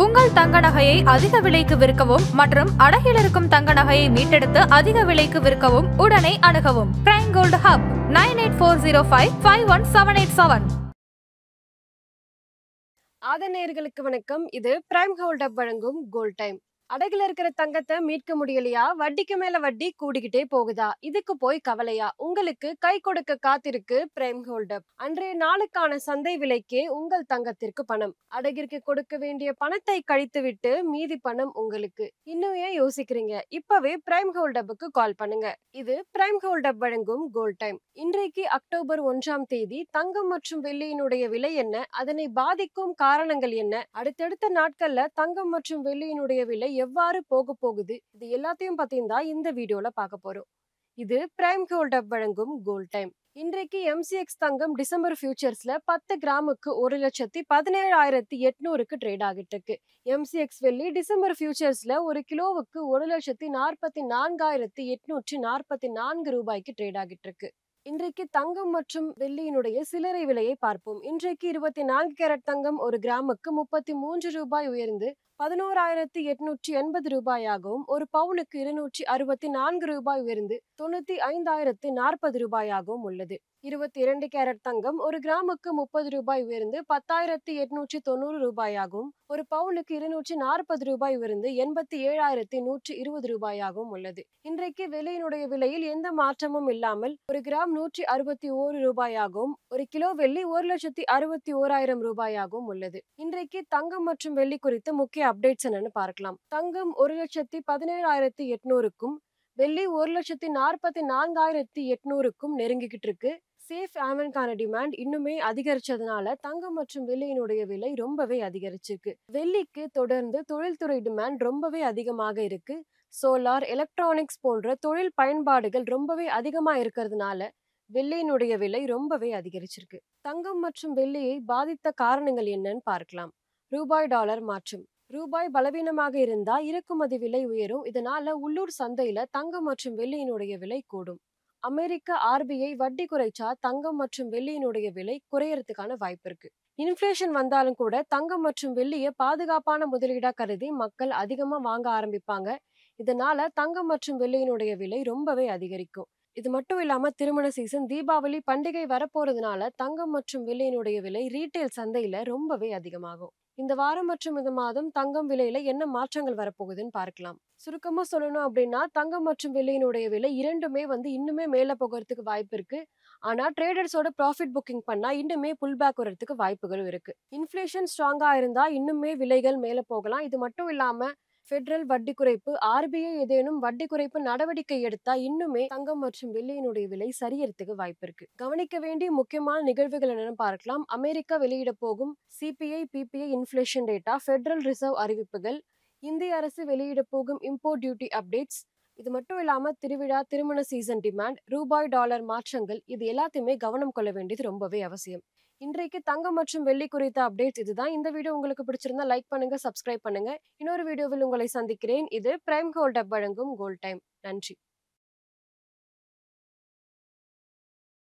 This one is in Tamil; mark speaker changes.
Speaker 1: உங்கள் தங்க நகையை அதிக விலைக்கு விற்கவும் மற்றும் அடகில் இருக்கும் தங்க நகையை மீட்டெடுத்து அதிக விலைக்கு விற்கவும் உடனே அணுகவும். Prime Gold Hub 9840551787.
Speaker 2: நேயர்களுக்கு வணக்கம். இது பிரைம் கோல்ட் ஹப் வழங்கும் கோல்ட் டைம். அடகுல இருக்கிற தங்கத்தை மீட்க முடியலையா? வட்டிக்கு மேல வட்டி கூடிக்கிட்டே போகுதா? இதுக்கு போய் கவலையா? உங்களுக்கு கை கொடுக்க காத்திருக்கு பிரைம் கோல்ட் ஹப். அன்றைய நாளுக்கான சந்தை விலைக்கே உங்கள் தங்கத்திற்கு பணம். அடகிற்கு கொடுக்க வேண்டிய பணத்தை கழித்து விட்டு மீதி பணம் உங்களுக்கு. இன்னும் ஏன் யோசிக்கிறீங்க? இப்பவே பிரைம் கோல்ட் ஹப்புக்கு கால் பண்ணுங்க. இது பிரைம் கோல்ட் ஹப் வழங்கும் கோல்ட் டைம். இன்றைக்கு அக்டோபர் 1ஆம் தேதி. தங்கம் மற்றும் வெள்ளியினுடைய விலை என்ன? அதனை பாதிக்கும் காரணங்கள் என்ன? அடுத்தடுத்த நாட்கள்ல தங்கம் மற்றும் வெள்ளியினுடைய விலை எவ்வாறு போக போகுது? இது எல்லாத்தையும் பத்தியும் தான் இந்த வீடியோல பார்க்க போறோம். இது பிரைம் கோல்ட் ஹப் வழங்கும் கோல்ட் டைம். இன்றைக்கு MCX தங்கம் டிசம்பர் ஃபியூச்சர்ஸ்ல 10 கிராமுக்கு 1,17,800க்கு ட்ரேட் ஆகிட்டு இருக்கு. MCX வெள்ளி டிசம்பர் ஃபியூச்சர்ஸ்ல ஒரு கிலோவுக்கு 1,44,844 ரூபாய்க்கு ட்ரேட் ஆகிட்டு இருக்கு. இன்றைக்கு தங்கம் மற்றும் வெள்ளியினுடைய சில்லறை விலையை பார்ப்போம். இன்றைக்கு 24 கேரட் தங்கம் ஒரு கிராமுக்கு 33 ரூபாய் உயர்ந்து 11,880 ரூபாயாகவும், ஒரு பவுனுக்கு 264 ரூபாய் உயர்ந்து 95,040 ரூபாயாகவும் உள்ளது. 22 கேரட் தங்கம் ஒரு கிராமுக்கு 30 ரூபாய் உயர்ந்து 10,890 ரூபாயாகவும், ஒரு பவுனுக்கு 240 ரூபாய் உயர்ந்து 87,120 ரூபாயாகவும் உள்ளது. இன்றைக்கு வெள்ளியினுடைய விலையில் எந்த மாற்றமும் இல்லாமல் ஒரு கிராம் 161 ரூபாயாகவும், ஒரு கிலோ வெள்ளி 1,61,000 ரூபாயாகவும் உள்ளது. இன்றைக்கு தங்கம் மற்றும் வெள்ளி குறித்த முக்கிய அப்டேட்ஸ் என்னன்னு பார்க்கலாம். தங்கம் 1,17,800க்கும் வெள்ளி 1,44,800க்கும் நெருங்கிக்கிட்டு இருக்கு. சேஃப் ஹேவனுக்கான டிமாண்ட் இன்னுமே அதிகரிச்சதுனால தங்கம் மற்றும் வெள்ளியினுடைய விலை ரொம்பவே அதிகரிச்சிருக்கு. வெள்ளிக்கு தொடர்ந்து தொழில்துறை டிமாண்ட் ரொம்பவே அதிகமாக இருக்கு. சோலார், எலக்ட்ரானிக்ஸ் போன்ற தொழில் பயன்பாடுகள் ரொம்பவே அதிகமா இருக்கிறதுனால வெள்ளியினுடைய விலை ரொம்பவே அதிகரிச்சிருக்கு. தங்கம் மற்றும் வெள்ளியை பாதித்த காரணங்கள் என்னன்னு பார்க்கலாம். ரூபாய் டாலர் மாற்றம். ரூபாய் பலவீனமாக இருந்தா இறக்குமதி விலை உயரும். இதனால உள்ளூர் சந்தையில தங்கம் மற்றும் வெள்ளியினுடைய விலை கூடும். அமெரிக்க RBI வட்டி குறைச்சா தங்கம் மற்றும் வெள்ளியினுடைய விலை குறையறதுக்கான வாய்ப்பு இருக்கு. இன்ஃபிளேஷன் வந்தாலும் கூட தங்கம் மற்றும் வெள்ளியை பாதுகாப்பான முதலீடா கருதி மக்கள் அதிகமா வாங்க ஆரம்பிப்பாங்க. இதனால தங்கம் மற்றும் வெள்ளியினுடைய விலை ரொம்பவே அதிகரிக்கும். இது மட்டும் இல்லாம திருமண சீசன், தீபாவளி பண்டிகை வரப்போறதுனால தங்கம் மற்றும் வெள்ளியினுடைய விலை ரீட்டைல் சந்தையில ரொம்பவே அதிகமாகும். இந்த வாரம் மற்றும் இந்த மாதம் தங்கம் விலையில என்ன மாற்றங்கள் வரப்போகுதுன்னு பார்க்கலாம். சுருக்கமா சொல்லணும் அப்படின்னா தங்கம் மற்றும் வெள்ளியினுடைய விலை இரண்டுமே இன்னுமே மேல போகிறதுக்கு வாய்ப்பு இருக்கு. ஆனா ட்ரேடர்ஸோட ப்ராஃபிட் புக்கிங் பண்ணா இன்னுமே புல் பேக் வரதுக்கு வாய்ப்புகளும் இருக்கு. இன்ஃபிளேஷன் ஸ்ட்ராங்கா இருந்தா இன்னுமே விலைகள் மேல போகலாம். இது மட்டும் இல்லாம ஃபெடரல் வட்டி குறைப்பு, RBI ஏதேனும் வட்டி குறைப்பு நடவடிக்கை எடுத்தா இன்னுமே தங்கம் மற்றும் வெள்ளியினுடைய விலை சரியறதுக்கு வாய்ப்பு இருக்கு. கவனிக்க வேண்டிய முக்கியமான நிகழ்வுகள் என்னன்னு பார்க்கலாம். அமெரிக்கா வெளியிட போகும் CPI, PPI inflation data, federal reserve அறிவிப்புகள், இந்திய அரசு வெளியிட போகும் இம்போர்ட் டியூட்டி அப்டேட்ஸ், இது மட்டும் இல்லாம திருவிழா, திருமண சீசன் டிமாண்ட், ரூபாய் டாலர் மாற்றங்கள், இது எல்லாத்தையுமே கவனம் கொள்ள வேண்டியது ரொம்பவே அவசியம். இன்றைக்கு தங்கம் மற்றும் வெள்ளி குறித்த அப்டேட்ஸ் இதுதான். இந்த வீடியோ உங்களுக்கு பிடிச்சிருந்தா லைக் பண்ணுங்க, சப்ஸ்கிரைப் பண்ணுங்க. இன்னொரு வீடியோவில் உங்களை சந்திக்கிறேன். இது பிரைம் கோல்ட் ஹப் வழங்கும் கோல்ட் டைம். நன்றி.